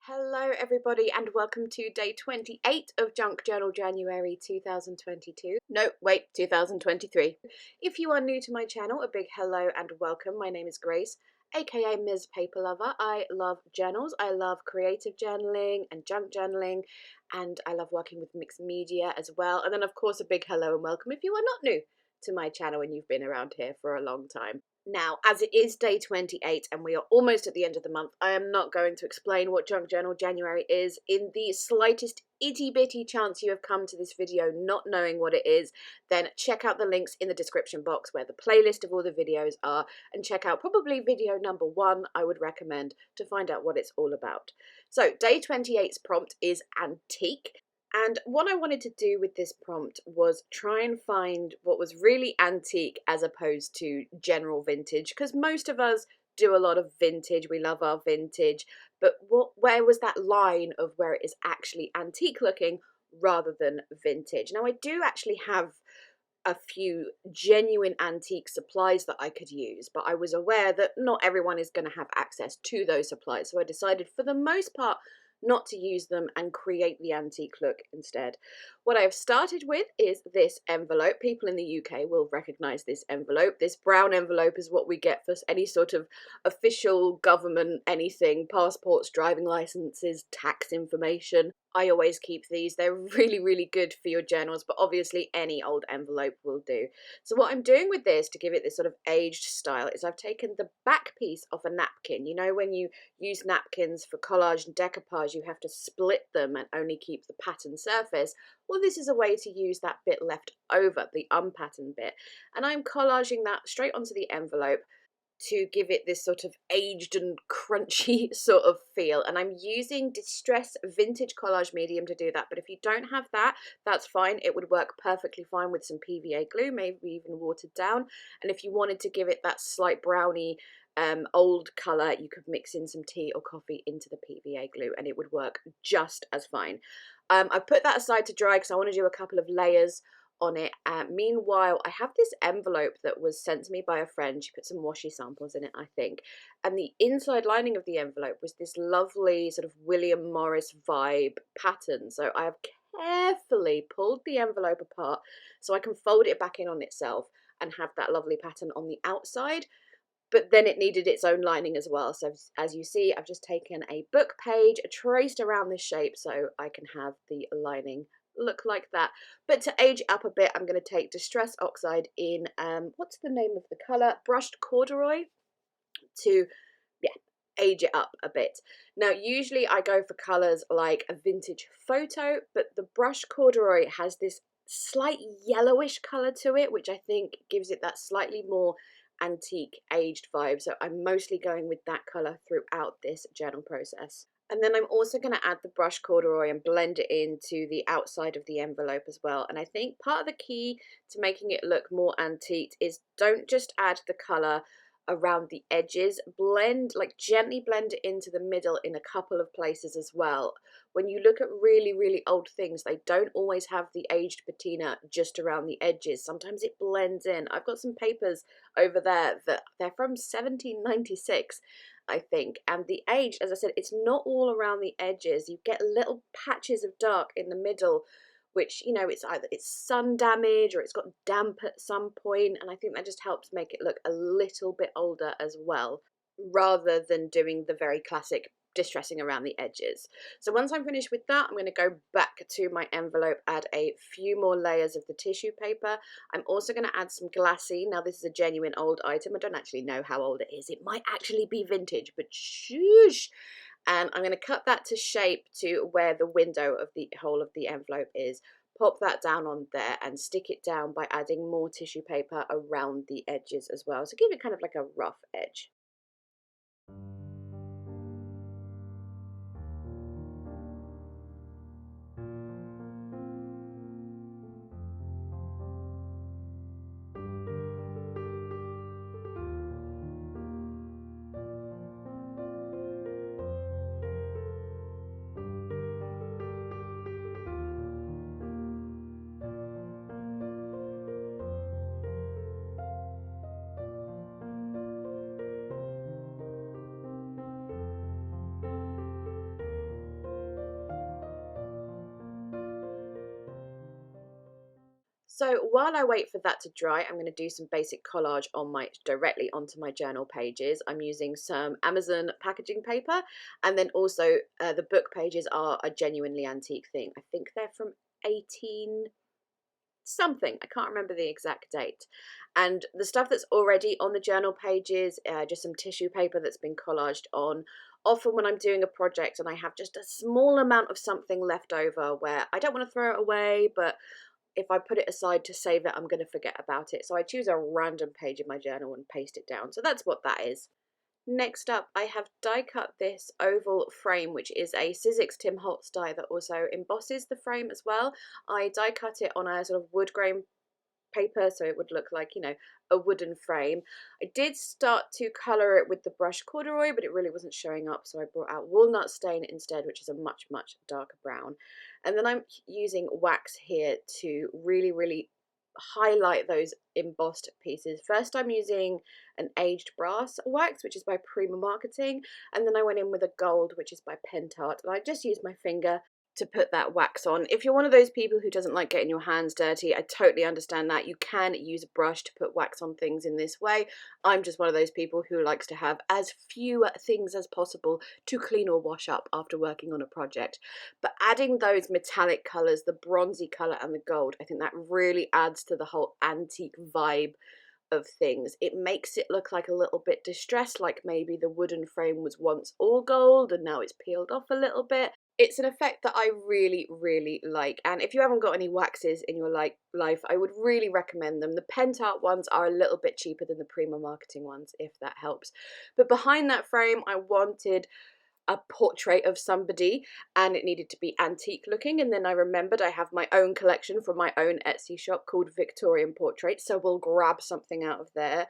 Hello everybody and welcome to day 28 of Junk Journal January 2022. No, wait, 2023. If you are new to my channel, a big hello and welcome. My name is Grace, aka Ms. Paperlover. I love journals, I love creative journaling and junk journaling, and I love working with mixed media as well. And then of course a big hello and welcome if you are not new to my channel and you've been around here for a long time. Now, as it is day 28 and we are almost at the end of the month, I am not going to explain what Junk Journal January is. In the slightest itty bitty chance you have come to this video not knowing what it is, then check out the links in the description box where the playlist of all the videos are, and check out probably video number 1 I would recommend to find out what it's all about. So day 28's prompt is antique. And what I wanted to do with this prompt was try and find what was really antique as opposed to general vintage, because most of us do a lot of vintage, we love our vintage, but where was that line of where it is actually antique looking rather than vintage? Now I do actually have a few genuine antique supplies that I could use, but I was aware that not everyone is going to have access to those supplies, so I decided for the most part not to use them and create the antique look instead. What I've started with is this envelope. People in the UK will recognise this envelope. This brown envelope is what we get for any sort of official government anything, passports, driving licenses, tax information. I always keep these. They're really, really good for your journals, but obviously any old envelope will do. So what I'm doing with this to give it this sort of aged style is I've taken the back piece off a napkin. You know, when you use napkins for collage and decoupage, you have to split them and only keep the pattern surface. Well, this is a way to use that bit left over, the unpatterned bit. And I'm collaging that straight onto the envelope to give it this sort of aged and crunchy sort of feel. And I'm using Distress Vintage Collage Medium to do that. But if you don't have that, that's fine. It would work perfectly fine with some PVA glue, maybe even watered down. And if you wanted to give it that slight brownie old colour, you could mix in some tea or coffee into the PVA glue and it would work just as fine. I put that aside to dry because I want to do a couple of layers on it. Meanwhile, I have this envelope that was sent to me by a friend. She put some washi samples in it, I think. And the inside lining of the envelope was this lovely sort of William Morris vibe pattern. So I have carefully pulled the envelope apart so I can fold it back in on itself and have that lovely pattern on the outside. But then it needed its own lining as well. So as you see, I've just taken a book page, traced around this shape so I can have the lining look like that. But to age it up a bit, I'm going to take Distress Oxide in, what's the name of the colour? Brushed Corduroy, to, yeah, age it up a bit. Now, usually I go for colours like a vintage photo, but the Brushed Corduroy has this slight yellowish colour to it, which I think gives it that slightly more antique aged vibe. So I'm mostly going with that colour throughout this journal process. And then I'm also going to add the Brushed Corduroy and blend it into the outside of the envelope as well. And I think part of the key to making it look more antique is don't just add the colour around the edges, gently blend it into the middle in a couple of places as well. When you look at really, really old things, they don't always have the aged patina just around the edges. Sometimes it blends in. I've got some papers over there that they're from 1796. I think, and the age, as I said, it's not all around the edges. You get little patches of dark in the middle, which, you know, it's either it's sun damage or it's got damp at some point, and I think that just helps make it look a little bit older as well, rather than doing the very classic distressing around the edges. So once I'm finished with that, I'm going to go back to my envelope, add a few more layers of the tissue paper. I'm also going to add some glassine. Now this is a genuine old item. I don't actually know how old it is. It might actually be vintage, but shush. And I'm going to cut that to shape to where the window of the whole of the envelope is. Pop that down on there and stick it down by adding more tissue paper around the edges as well. So give it kind of like a rough edge. So while I wait for that to dry, I'm going to do some basic collage on directly onto my journal pages. I'm using some Amazon packaging paper, and then also the book pages are a genuinely antique thing. I think they're from 18 something, I can't remember the exact date. And the stuff that's already on the journal pages, just some tissue paper that's been collaged on. Often when I'm doing a project and I have just a small amount of something left over where I don't want to throw it away, but if I put it aside to save it, I'm going to forget about it. So I choose a random page in my journal and paste it down. So that's what that is. Next up, I have die cut this oval frame, which is a Sizzix Tim Holtz die that also embosses the frame as well. I die cut it on a sort of wood grain paper, so it would look like, you know, a wooden frame. I did start to colour it with the brush corduroy, but it really wasn't showing up, so I brought out walnut stain instead, which is a much, much darker brown. And then I'm using wax here to really highlight those embossed pieces. First I'm using an aged brass wax, which is by Prima Marketing, and then I went in with a gold, which is by Pentart, and I just used my finger to put that wax on. If you're one of those people who doesn't like getting your hands dirty, I totally understand that. You can use a brush to put wax on things in this way. I'm just one of those people who likes to have as few things as possible to clean or wash up after working on a project. But adding those metallic colours, the bronzy colour and the gold, I think that really adds to the whole antique vibe of things. It makes it look like a little bit distressed, like maybe the wooden frame was once all gold and now it's peeled off a little bit. It's an effect that I really like, and if you haven't got any waxes in your life, I would really recommend them. The Pentart ones are a little bit cheaper than the Prima Marketing ones, if that helps. But behind that frame, I wanted a portrait of somebody, and it needed to be antique looking, and then I remembered I have my own collection from my own Etsy shop called Victorian Portraits, so we'll grab something out of there.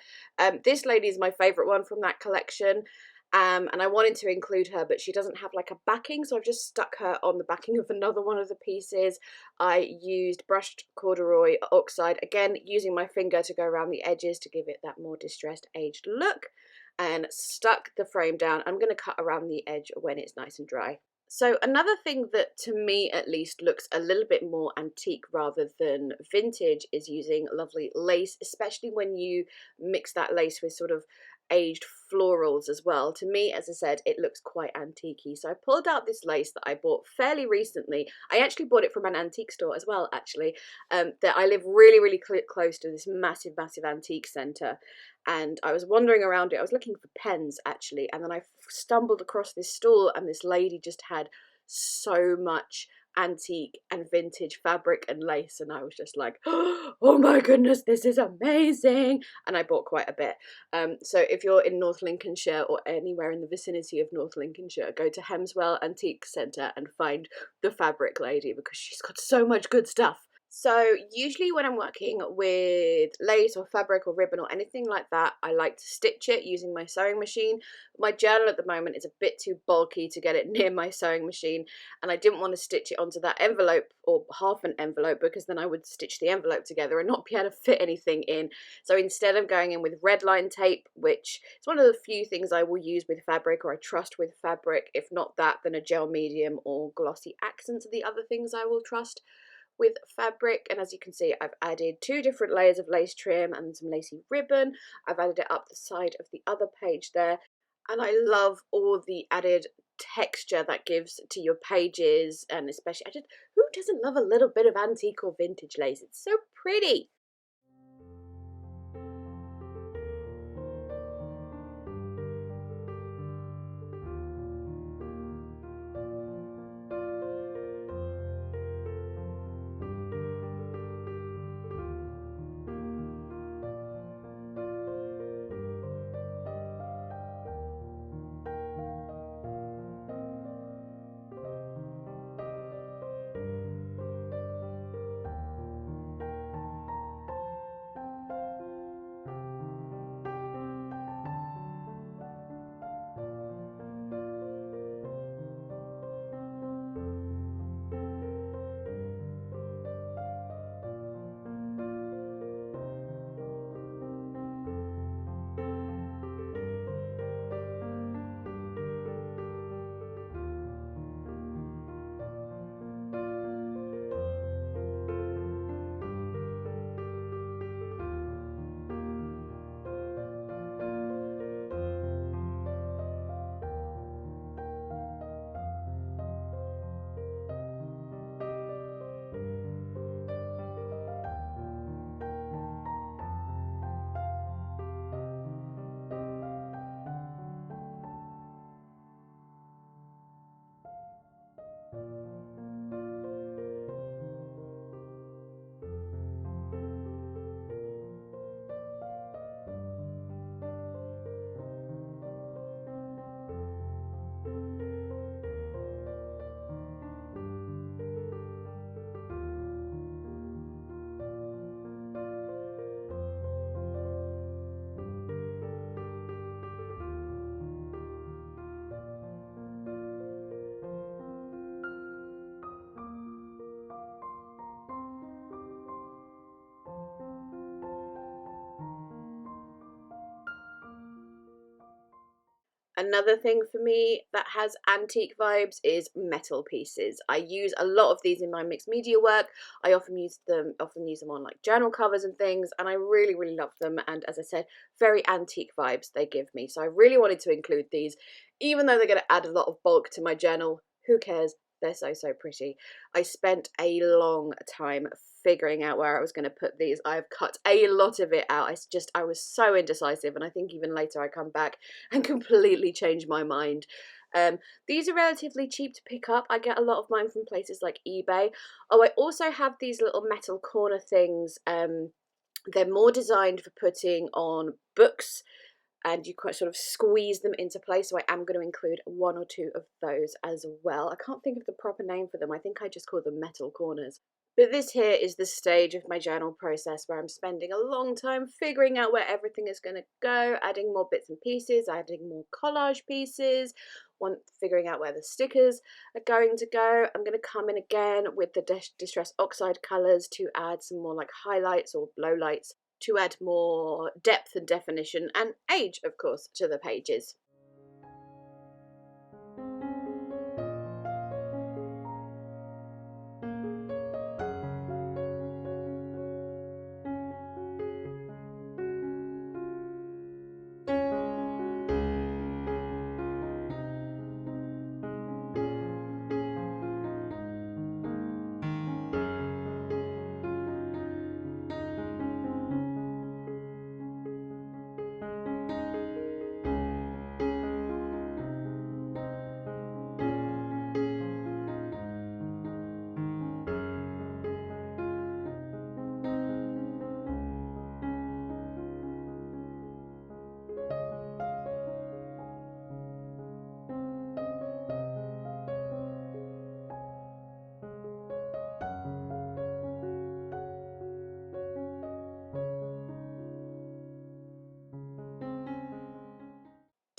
This lady is my favourite one from that collection. And I wanted to include her, but she doesn't have like a backing, so I've just stuck her on the backing of another one of the pieces. I used brushed corduroy oxide, again using my finger to go around the edges to give it that more distressed aged look, and stuck the frame down. I'm going to cut around the edge when it's nice and dry. So another thing that, to me at least, looks a little bit more antique rather than vintage is using lovely lace, especially when you mix that lace with sort of aged florals as well. To me, as I said, it looks quite antique-y. So I pulled out this lace that I bought fairly recently. I actually bought it from an antique store as well, actually. That I live really close to this massive antique centre, and I was wandering around it. I was looking for pens actually, and then I stumbled across this stall, and this lady just had so much antique and vintage fabric and lace, and I was just like, oh my goodness, this is amazing, and I bought quite a bit. So if you're in North Lincolnshire or anywhere in the vicinity of North Lincolnshire, go to Hemswell Antique Centre and find the fabric lady, because she's got so much good stuff. So usually when I'm working with lace or fabric or ribbon or anything like that, I like to stitch it using my sewing machine. My journal at the moment is a bit too bulky to get it near my sewing machine, and I didn't want to stitch it onto that envelope or half an envelope, because then I would stitch the envelope together and not be able to fit anything in. So instead I'm going in with red line tape, which is one of the few things I will use with fabric, or I trust with fabric. If not that, then a gel medium or glossy accents are the other things I will trust with fabric. And as you can see, I've added 2 different layers of lace trim and some lacy ribbon. I've added it up the side of the other page there, and I love all the added texture that gives to your pages, and especially, who doesn't love a little bit of antique or vintage lace? It's so pretty. Another thing for me that has antique vibes is metal pieces. I use a lot of these in my mixed media work. I often use them on like journal covers and things, and I really love them. And as I said, very antique vibes they give me. So I really wanted to include these, even though they're going to add a lot of bulk to my journal. Who cares? They're so pretty. I spent a long time figuring out where I was going to put these. I've cut a lot of it out. I was so indecisive, and I think even later I come back and completely change my mind. These are relatively cheap to pick up. I get a lot of mine from places like eBay. Oh, I also have these little metal corner things. They're more designed for putting on books, and you quite sort of squeeze them into place. So I am going to include one or two of those as well. I can't think of the proper name for them. I think I just call them metal corners. But this here is the stage of my journal process where I'm spending a long time figuring out where everything is going to go, adding more bits and pieces, adding more collage pieces, figuring out where the stickers are going to go. I'm going to come in again with the Distress Oxide colours to add some more like highlights or lowlights, to add more depth and definition and age, of course, to the pages.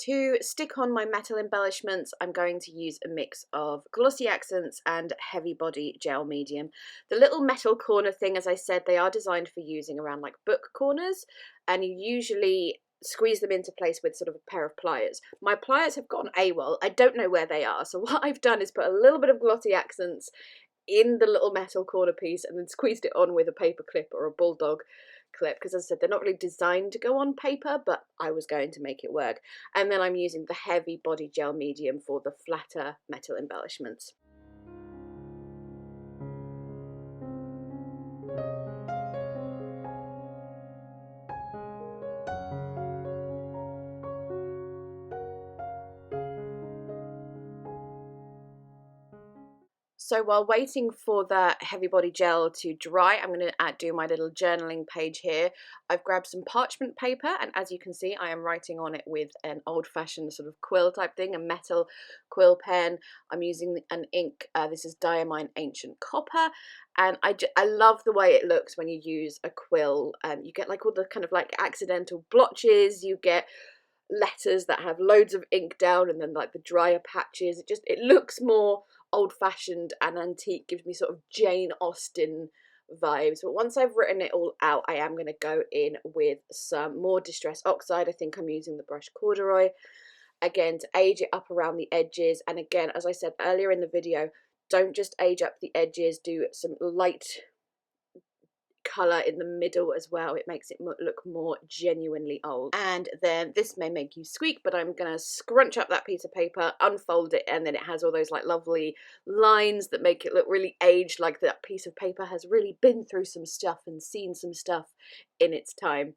To stick on my metal embellishments, I'm going to use a mix of glossy accents and heavy body gel medium. The little metal corner thing, as I said, they are designed for using around like book corners, and you usually squeeze them into place with sort of a pair of pliers. My pliers have gone AWOL. I don't know where they are, so what I've done is put a little bit of glossy accents in the little metal corner piece and then squeezed it on with a paper clip or a bulldog clip, because as I said, they're not really designed to go on paper, but I was going to make it work. And then I'm using the heavy body gel medium for the flatter metal embellishments. So while waiting for that heavy body gel to dry, I'm going to do my little journaling page here. I've grabbed some parchment paper, and as you can see, I am writing on it with an old-fashioned sort of quill type thing, a metal quill pen. I'm using an ink, this is Diamine Ancient Copper, and I love the way it looks when you use a quill. You get like all the kind of like accidental blotches, you get letters that have loads of ink down and then like the drier patches. It looks more old-fashioned and antique, gives me sort of Jane Austen vibes. But once I've written it all out, I am going to go in with some more Distress Oxide. I think I'm using the brush Corduroy again to age it up around the edges. And again, as I said earlier in the video, don't just age up the edges, do some light colour in the middle as well. It makes it look more genuinely old. And then this may make you squeak, but I'm gonna scrunch up that piece of paper, unfold it, and then it has all those like lovely lines that make it look really aged, like that piece of paper has really been through some stuff and seen some stuff in its time.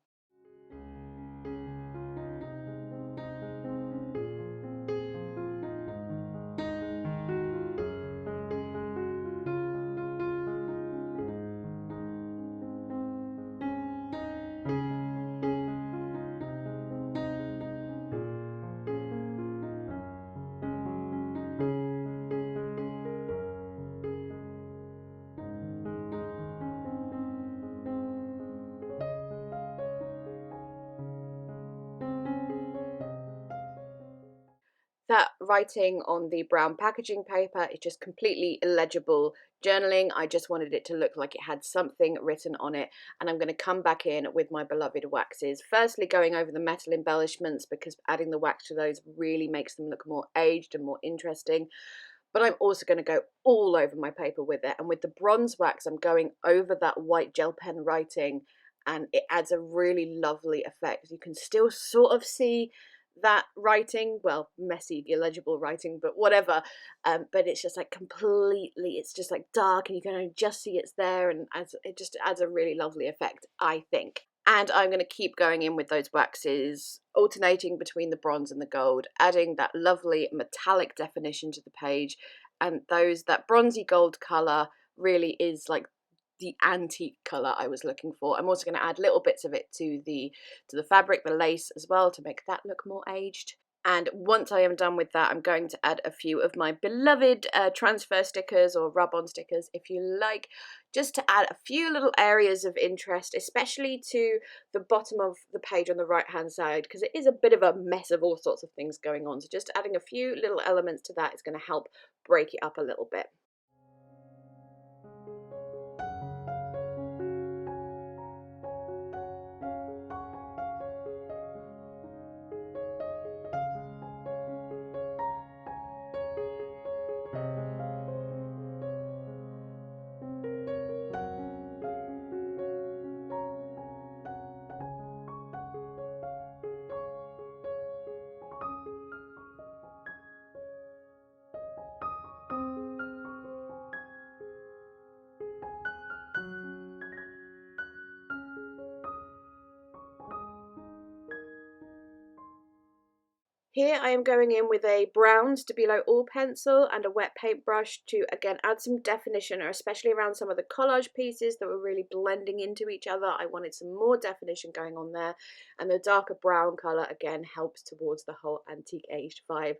writing on the brown packaging paper. It's just completely illegible journaling. I just wanted it to look like it had something written on it, and I'm going to come back in with my beloved waxes. Firstly, going over the metal embellishments, because adding the wax to those really makes them look more aged and more interesting. But I'm also going to go all over my paper with it, and with the bronze wax I'm going over that white gel pen writing, and it adds a really lovely effect. You can still sort of see that writing, well, messy illegible writing, but whatever, but it's just like completely, it's just like dark and you can only just see it's there, and it just adds a really lovely effect, I think. And I'm going to keep going in with those waxes, alternating between the bronze and the gold, adding that lovely metallic definition to the page. And that bronzy gold colour really is like the antique colour I was looking for. I'm also going to add little bits of it to the fabric, the lace as well, to make that look more aged. And once I am done with that, I'm going to add a few of my beloved transfer stickers, or rub-on stickers if you like, just to add a few little areas of interest, especially to the bottom of the page on the right hand side, because it is a bit of a mess of all sorts of things going on. So just adding a few little elements to that is going to help break it up a little bit. Here I am going in with a brown Stabilo All pencil and a wet paintbrush to again add some definition, especially around some of the collage pieces that were really blending into each other. I wanted some more definition going on there, and the darker brown colour again helps towards the whole antique aged vibe.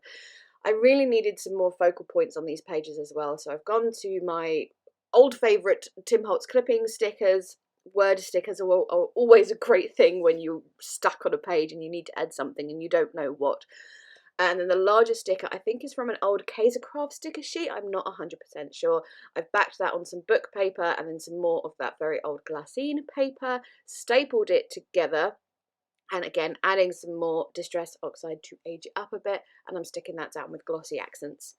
I really needed some more focal points on these pages as well, so I've gone to my old favourite Tim Holtz clipping stickers. Word stickers are always a great thing when you're stuck on a page and you need to add something and you don't know what. And then the larger sticker, I think, is from an old Kaisercraft sticker sheet. I'm not 100% sure. I've backed that on some book paper and then some more of that very old glassine paper, stapled it together, and again adding some more Distress Oxide to age it up a bit, and I'm sticking that down with glossy accents.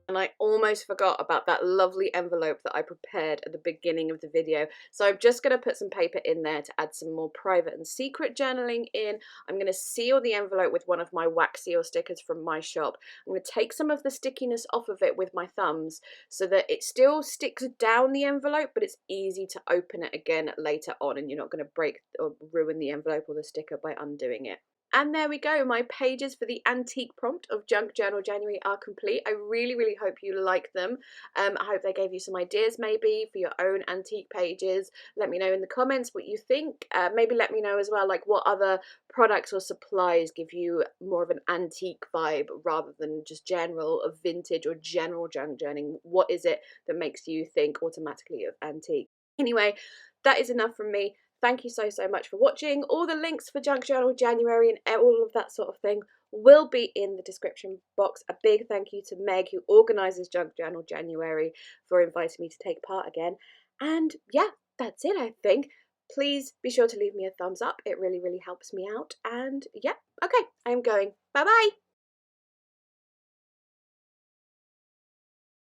And I almost forgot about that lovely envelope that I prepared at the beginning of the video. So I'm just going to put some paper in there to add some more private and secret journaling in. I'm going to seal the envelope with one of my wax seal stickers from my shop. I'm going to take some of the stickiness off of it with my thumbs so that it still sticks down the envelope, but it's easy to open it again later on, and you're not going to break or ruin the envelope or the sticker by undoing it. And there we go, my pages for the antique prompt of Junk Journal January are complete. I really, really hope you like them. I hope they gave you some ideas maybe for your own antique pages. Let me know in the comments what you think. Maybe let me know as well, like, what other products or supplies give you more of an antique vibe rather than just general of vintage or general junk journaling. What is it that makes you think automatically of antique? Anyway, that is enough from me. Thank you so much for watching. All the links for Junk Journal January and all of that sort of thing will be in the description box. A big thank you to Meg, who organises Junk Journal January, for inviting me to take part again. And yeah, that's it, I think. Please be sure to leave me a thumbs up. It really, really helps me out. And yeah, okay, I'm going. Bye-bye.